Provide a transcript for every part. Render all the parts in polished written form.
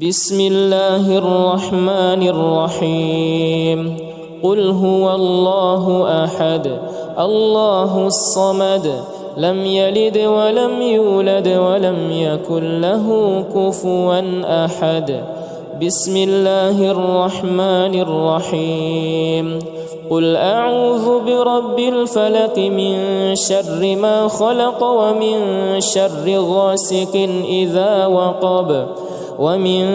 بسم الله الرحمن الرحيم قل هو الله أحد الله الصمد لم يلد ولم يولد ولم يكن له كفوا أحد بسم الله الرحمن الرحيم قل أعوذ برب الفلق من شر ما خلق ومن شر غاسق إذا وقب ومن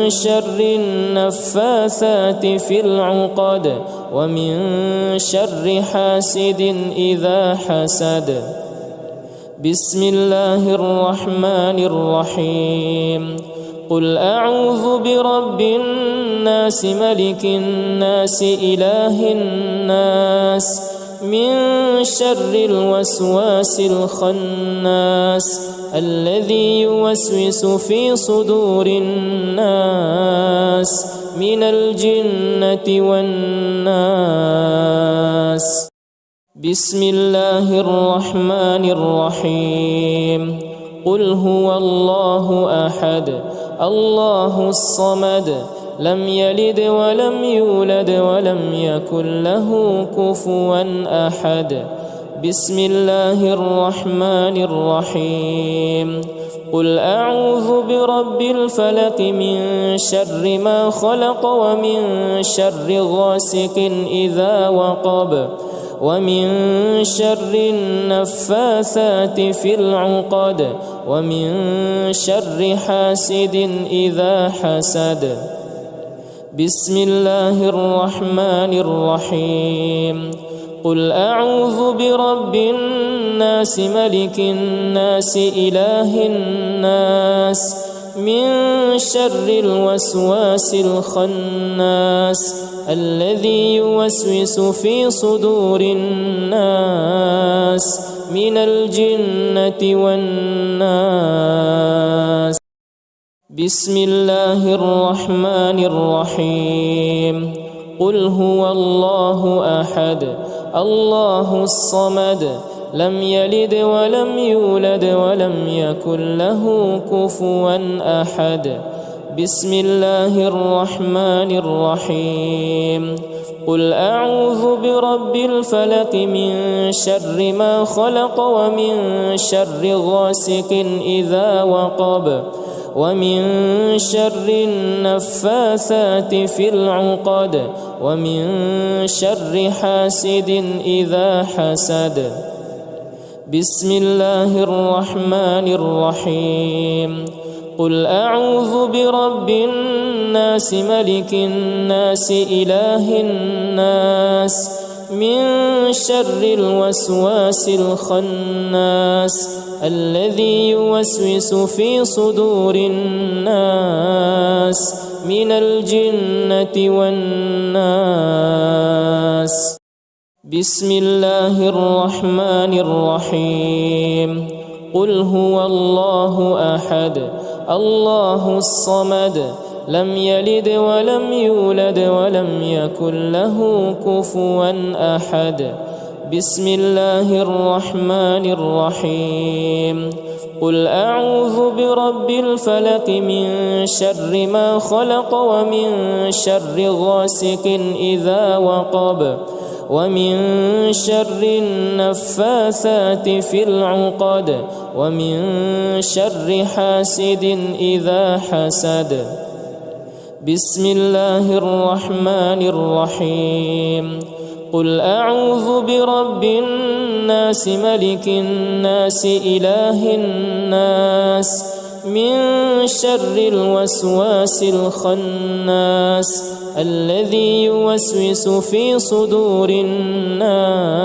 شر النفاثات في العقد ومن شر حاسد إذا حسد بسم الله الرحمن الرحيم قل أعوذ برب الناس ملك الناس إله الناس من شر الوسواس الخناس الذي يوسوس في صدور الناس من الجنة والناس بسم الله الرحمن الرحيم قل هو الله أحد الله الصمد لم يلد ولم يولد ولم يكن له كفوا أحد بسم الله الرحمن الرحيم قل أعوذ برب الفلق من شر ما خلق ومن شر غاسق إذا وقب ومن شر النفاثات في العقد ومن شر حاسد إذا حسد بسم الله الرحمن الرحيم قل أعوذ برب الناس ملك الناس إله الناس من شر الوسواس الخناس الذي يوسوس في صدور الناس من الجنة والناس بسم الله الرحمن الرحيم قل هو الله أحد الله الصمد لم يلد ولم يولد ولم يكن له كفوا أحد بسم الله الرحمن الرحيم قل أعوذ برب الفلق من شر ما خلق ومن شر غاسق إذا وقب ومن شر النفاثات في العقد ومن شر حاسد إذا حسد بسم الله الرحمن الرحيم قل أعوذ برب الناس ملك الناس إله الناس من شر الوسواس الخناس الذي يوسوس في صدور الناس من الجنة والناس بسم الله الرحمن الرحيم قل هو الله أحد الله الصمد لم يلد ولم يولد ولم يكن له كفوا أحد بسم الله الرحمن الرحيم قل أعوذ برب الفلق من شر ما خلق ومن شر غاسق إذا وقب ومن شر النفاثات في العقد ومن شر حاسد إذا حسد بسم الله الرحمن الرحيم قل أعوذ برب الناس ملك الناس إله الناس من شر الوسواس الخناس الذي يوسوس في صدور الناس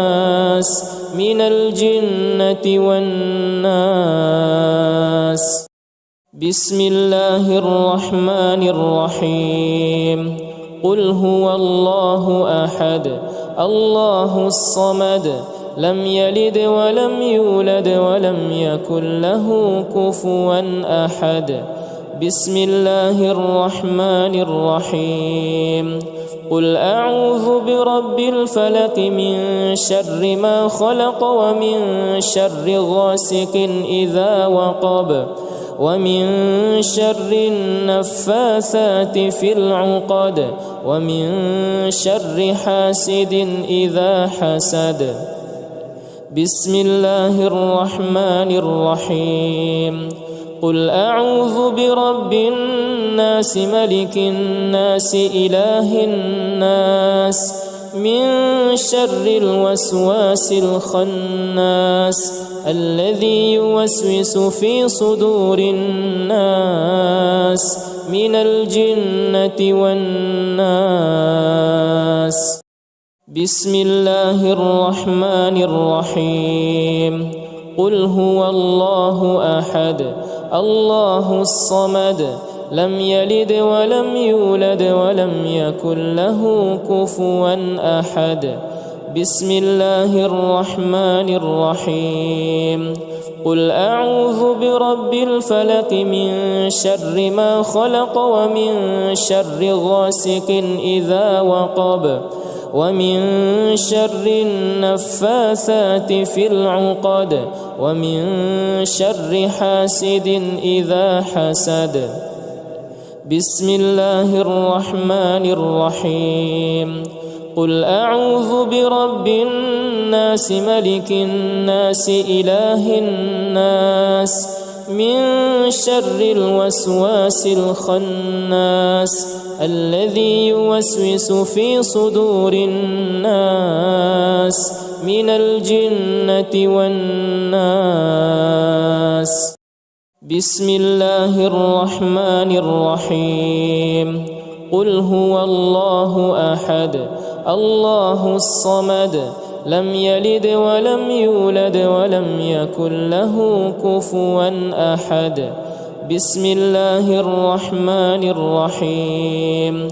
من الجنة والناس بسم الله الرحمن الرحيم قل هو الله أحد الله الصمد لم يلد ولم يولد ولم يكن له كفوا أحد بسم الله الرحمن الرحيم قل أعوذ برب الفلق من شر ما خلق ومن شر غاسق إذا وقب ومن شر النفاثات في العقد ومن شر حاسد إذا حسد. بسم الله الرحمن الرحيم. قل أعوذ برب الناس ملك الناس إله الناس من شر الوسواس الخناس الذي يوسوس في صدور الناس من الجنة والناس. بسم الله الرحمن الرحيم. قل هو الله أحد الله الصمد لم يلد ولم يولد ولم يكن له كفوا أحد. بسم الله الرحمن الرحيم. قل أعوذ برب الفلق من شر ما خلق ومن شر غاسق إذا وقب ومن شر النفاثات في العقد ومن شر حاسد إذا حسد. بسم الله الرحمن الرحيم. قل أعوذ برب الناس ملك الناس إله الناس من شر الوسواس الخناس الذي يوسوس في صدور الناس من الجنة والناس. بسم الله الرحمن الرحيم. قل هو الله أحد الله الصمد لم يلد ولم يولد ولم يكن له كفوا أحد. بسم الله الرحمن الرحيم.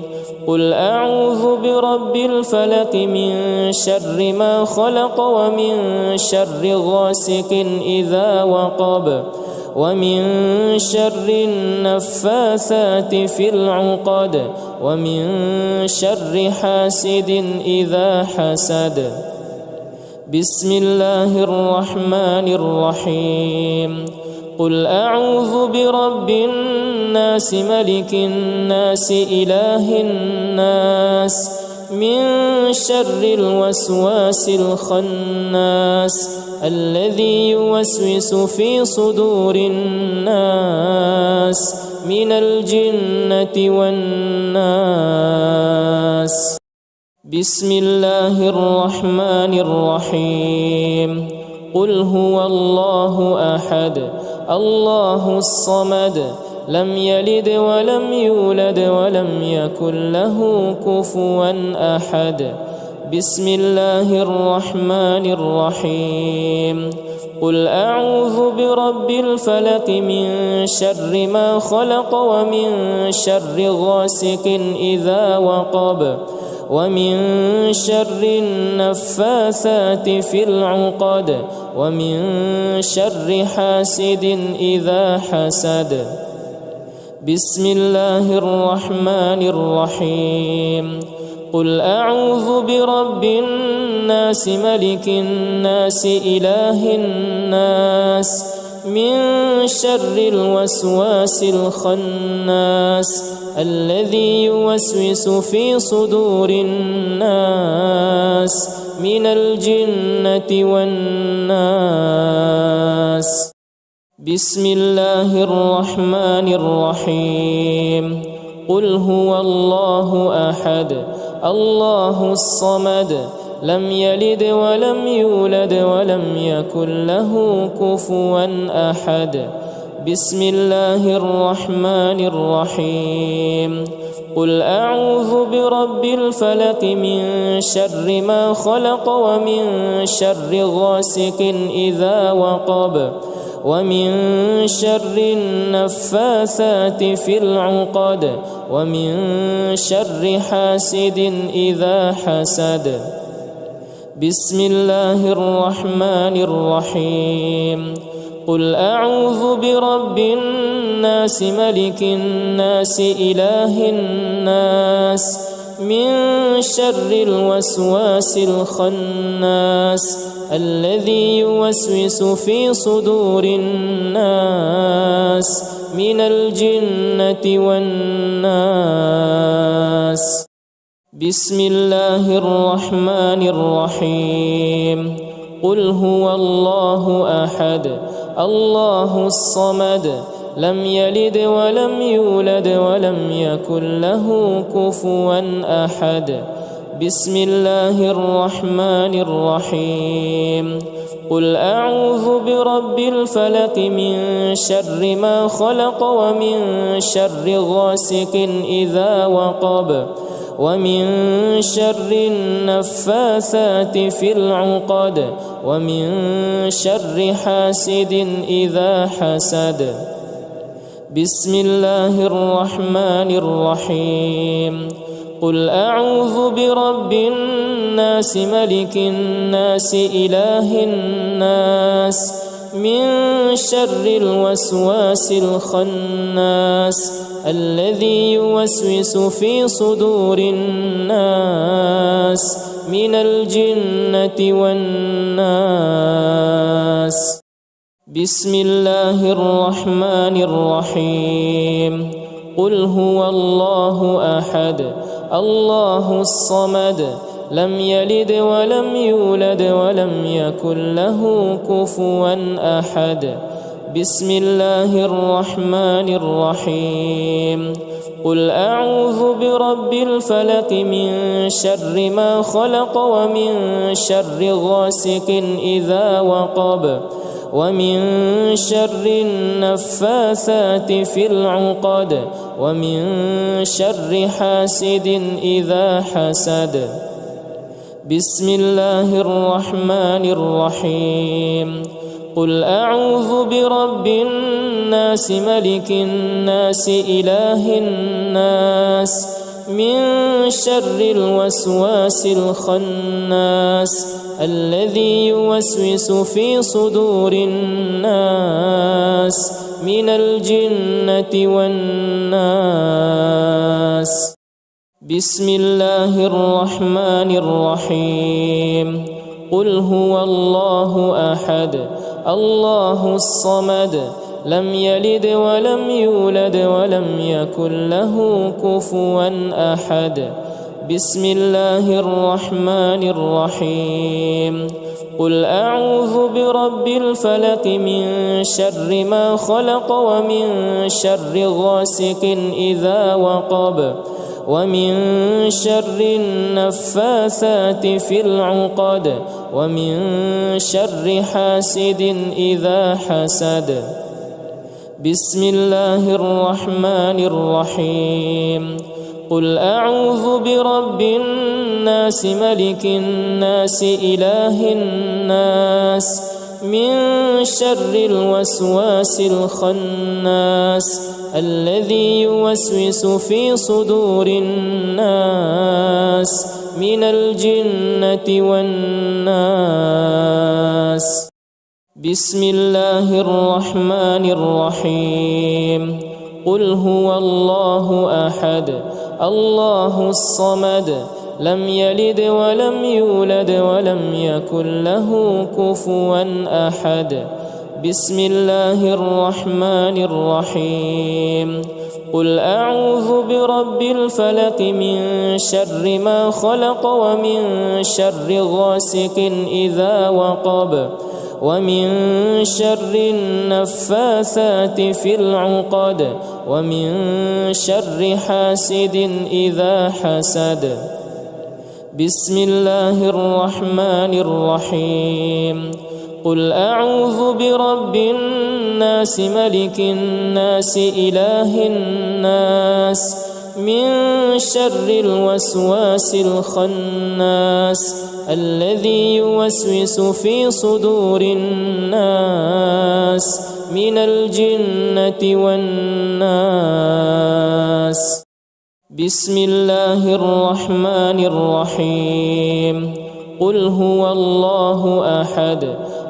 قل أعوذ برب الفلق من شر ما خلق ومن شر غاسق إذا وقب ومن شر النفاثات في العقد ومن شر حاسد إذا حسد. بسم الله الرحمن الرحيم. قل أعوذ برب الناس ملك الناس إله الناس من شر الوسواس الخناس الذي يوسوس في صدور الناس من الجنة والناس. بسم الله الرحمن الرحيم. قل هو الله أحد الله الصمد لم يلد ولم يولد ولم يكن له كفوا أحد. بسم الله الرحمن الرحيم. قل أعوذ برب الفلق من شر ما خلق ومن شر غاسق إذا وقب ومن شر النفاثات في العقد ومن شر حاسد إذا حسد. بسم الله الرحمن الرحيم. قل أعوذ برب الناس ملك الناس إله الناس من شر الوسواس الخناس الذي يوسوس في صدور الناس من الجنة والناس. بسم الله الرحمن الرحيم. قل هو الله أحد الله الصمد لم يلد ولم يولد ولم يكن له كفوا أحد. بسم الله الرحمن الرحيم. قل أعوذ برب الفلق من شر ما خلق ومن شر غاسق إذا وقب ومن شر النفاثات في العقد ومن شر حاسد إذا حسد. بسم الله الرحمن الرحيم. قل أعوذ برب الناس ملك الناس إله الناس من شر الوسواس الخناس الذي يوسوس في صدور الناس من الجنة والناس. بسم الله الرحمن الرحيم. قل هو الله أحد الله الصمد لم يلد ولم يولد ولم يكن له كفوا أحد. بسم الله الرحمن الرحيم. قل أعوذ برب الفلق من شر ما خلق ومن شر غاسق إذا وقب ومن شر النفاثات في العقد ومن شر حاسد إذا حسد. بسم الله الرحمن الرحيم. قل أعوذ برب الناس ملك الناس إله الناس من شر الوسواس الخناس الذي يوسوس في صدور الناس من الجنة والناس. بسم الله الرحمن الرحيم. قل هو الله أحد الله الصمد لم يلد ولم يولد ولم يكن له كفوا أحد. بسم الله الرحمن الرحيم. قل أعوذ برب الفلق من شر ما خلق ومن شر غاسق إذا وقب ومن شر النفاثات في العقد ومن شر حاسد إذا حسد. بسم الله الرحمن الرحيم. قل أعوذ برب الناس ملك الناس إله الناس من شر الوسواس الخناس الذي يوسوس في صدور الناس من الجنة والناس. بسم الله الرحمن الرحيم. قل هو الله أحد الله الصمد لم يلد ولم يولد ولم يكن له كفوا أحد. بسم الله الرحمن الرحيم. قل أعوذ برب الفلق من شر ما خلق ومن شر غاسق إذا وقب ومن شر النفاثات في العقد ومن شر حاسد إذا حسد. بسم الله الرحمن الرحيم. قل أعوذ برب الناس ملك الناس إله الناس من شر الوسواس الخناس الذي يوسوس في صدور الناس من الجنة والناس. بسم الله الرحمن الرحيم. قل هو الله أحد الله الصمد لم يلد ولم يولد ولم يكن له كفوا أحد. بسم الله الرحمن الرحيم. قل أعوذ برب الفلق من شر ما خلق ومن شر غاسق إذا وقب ومن شر النفاثات في العقد ومن شر حاسد إذا حسد. بسم الله الرحمن الرحيم. قل أعوذ برب الناس ملك الناس إله الناس من شر الوسواس الخناس الذي يوسوس في صدور الناس من الجنة والناس. بسم الله الرحمن الرحيم. قل هو الله أحد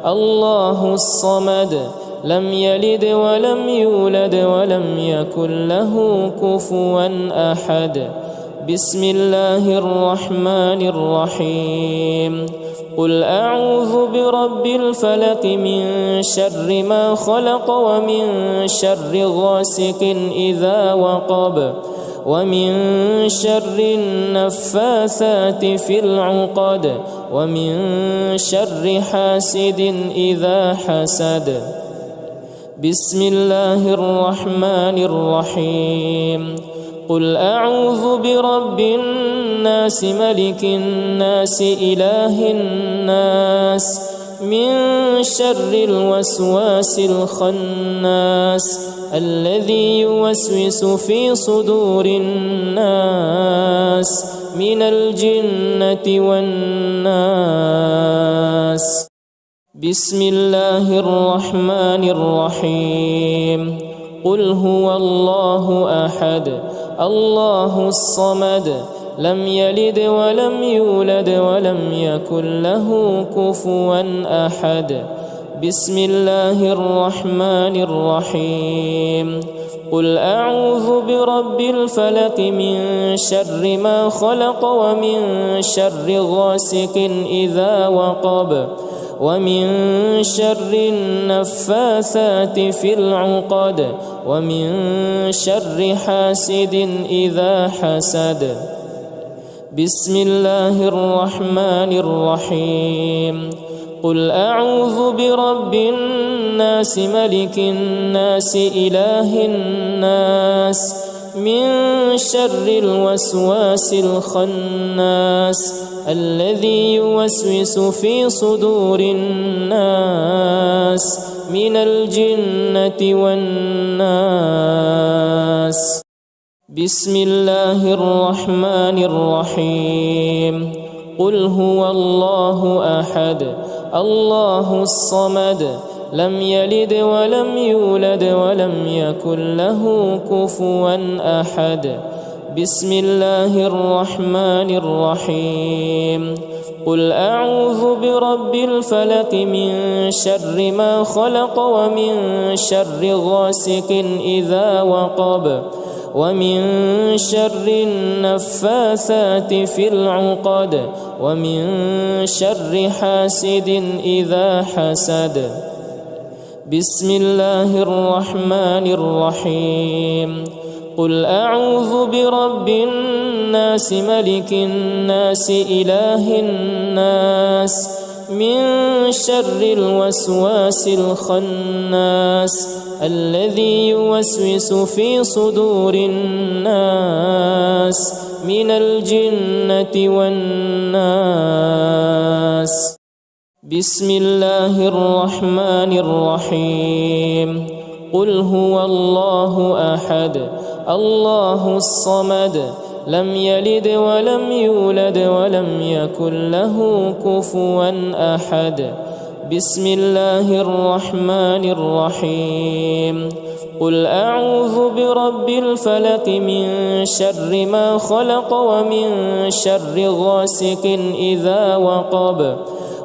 الله الصمد لم يلد ولم يولد ولم يكن له كفوا أحد. بسم الله الرحمن الرحيم. قل أعوذ برب الفلق من شر ما خلق ومن شر غاسق إذا وقب ومن شر النفاثات في العقد ومن شر حاسد إذا حسد. بسم الله الرحمن الرحيم. قل أعوذ برب الناس ملك الناس إله الناس من شر الوسواس الخناس الذي يوسوس في صدور الناس من الجنة والناس. بسم الله الرحمن الرحيم. قل هو الله أحد الله الصمد لم يلد ولم يولد ولم يكن له كفوا أحد. بسم الله الرحمن الرحيم. قل أعوذ برب الفلق من شر ما خلق ومن شر غاسق إذا وقب ومن شر النفاثات في العقد ومن شر حاسد إذا حسد. بسم الله الرحمن الرحيم. قل أعوذ برب الناس ملك الناس إله الناس من شر الوسواس الخناس الذي يوسوس في صدور الناس من الجنة والناس. بسم الله الرحمن الرحيم. قل هو الله أحد الله الصمد لم يلد ولم يولد ولم يكن له كفوا أحد. بسم الله الرحمن الرحيم. قل أعوذ برب الفلق من شر ما خلق ومن شر غاسق إذا وقب ومن شر النفاثات في العقد ومن شر حاسد إذا حسد. بسم الله الرحمن الرحيم. قل أعوذ برب الناس ملك الناس إله الناس من شر الوسواس الخناس الذي يوسوس في صدور الناس من الجنة والناس. بسم الله الرحمن الرحيم. قل هو الله أحد الله الصمد لم يلد ولم يولد ولم يكن له كفوا أحد. بسم الله الرحمن الرحيم. قل أعوذ برب الفلق من شر ما خلق ومن شر غاسق إذا وقب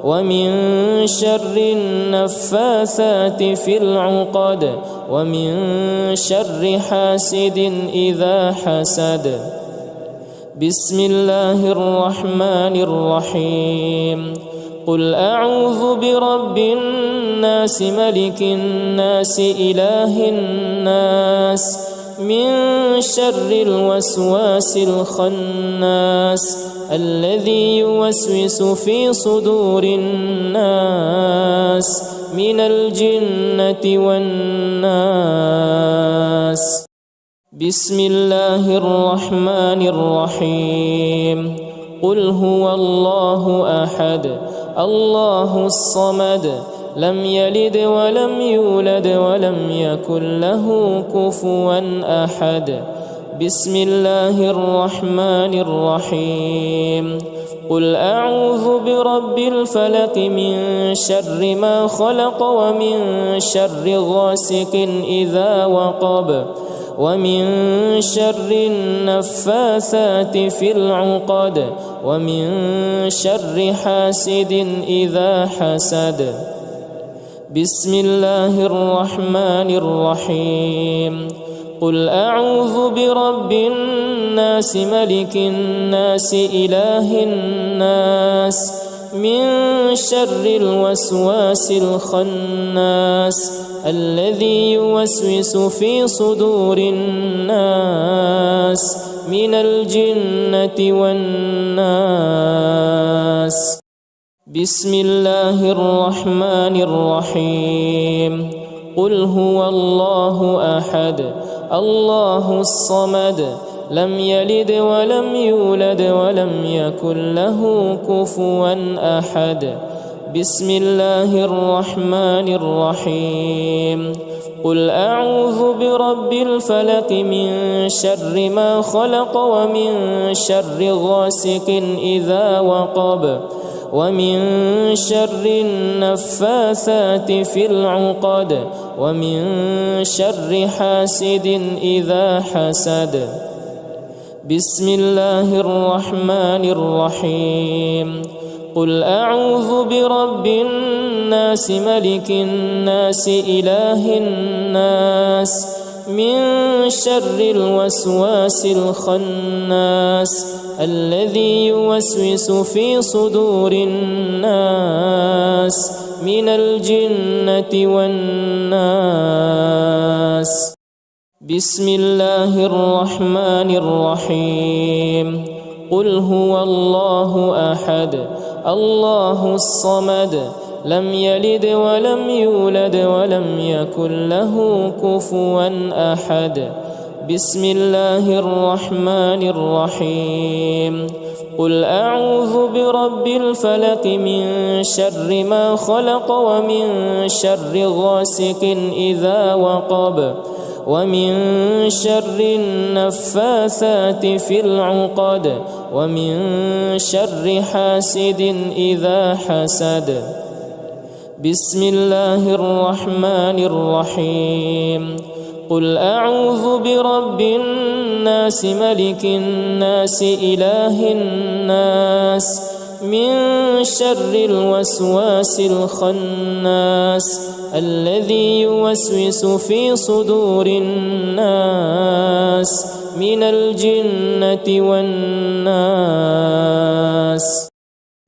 ومن شر النفاثات في العقد ومن شر حاسد إذا حسد. بسم الله الرحمن الرحيم. قل أعوذ برب الناس ملك الناس إله الناس من شر الوسواس الخناس الذي يوسوس في صدور الناس من الجنة والناس. بسم الله الرحمن الرحيم. قل هو الله أحد الله الصمد لم يلد ولم يولد ولم يكن له كفوا أحد. بسم الله الرحمن الرحيم. قل أعوذ برب الفلق من شر ما خلق ومن شر غاسق إذا وقب ومن شر النفاثات في العقد ومن شر حاسد إذا حسد. بسم الله الرحمن الرحيم. قل أعوذ برب الناس ملك الناس إله الناس من شر الوسواس الخناس الذي يوسوس في صدور الناس من الجنة والناس. بسم الله الرحمن الرحيم. قل هو الله أحد الله الصمد لم يلد ولم يولد ولم يكن له كفوا أحد. بسم الله الرحمن الرحيم. قل أعوذ برب الفلق من شر ما خلق ومن شر غاسق إذا وقب ومن شر النفاثات في العقد ومن شر حاسد إذا حسد. بسم الله الرحمن الرحيم. قل أعوذ برب الناس ملك الناس إله الناس من شر الوسواس الخناس الذي يوسوس في صدور الناس من الجنة والناس. بسم الله الرحمن الرحيم. قل هو الله أحد الله الصمد لم يلد ولم يولد ولم يكن له كفوا أحد. بسم الله الرحمن الرحيم. قل أعوذ برب الفلق من شر ما خلق ومن شر غاسق إذا وقب ومن شر النفاثات في العقد ومن شر حاسد إذا حسد. بسم الله الرحمن الرحيم. قل أعوذ برب الناس ملك الناس إله الناس من شر الوسواس الخناس الذي يوسوس في صدور الناس من الجنة والناس.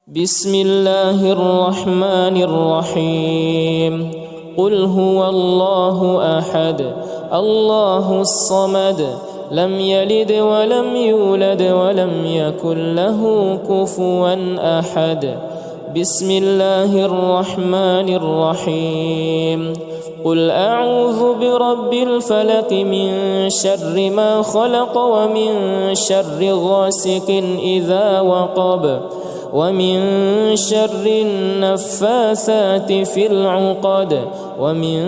بسم الله الرحمن الرحيم. قل هو الله أحد الله الصمد لم يلد ولم يولد ولم يكن له كفوا أحد. بسم الله الرحمن الرحيم. قل أعوذ برب الفلق من شر ما خلق ومن شر غاسق إذا وقب ومن شر النفاثات في العقد ومن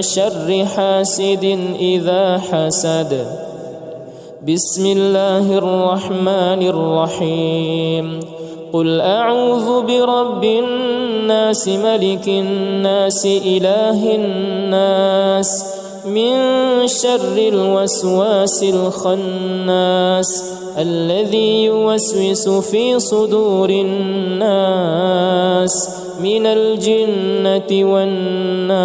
شر حاسد إذا حسد. بسم الله الرحمن الرحيم. قل أعوذ برب الناس ملك الناس إله الناس من شر الوسواس الخناس الذي يوسوس في صدور الناس من الجنة والناس.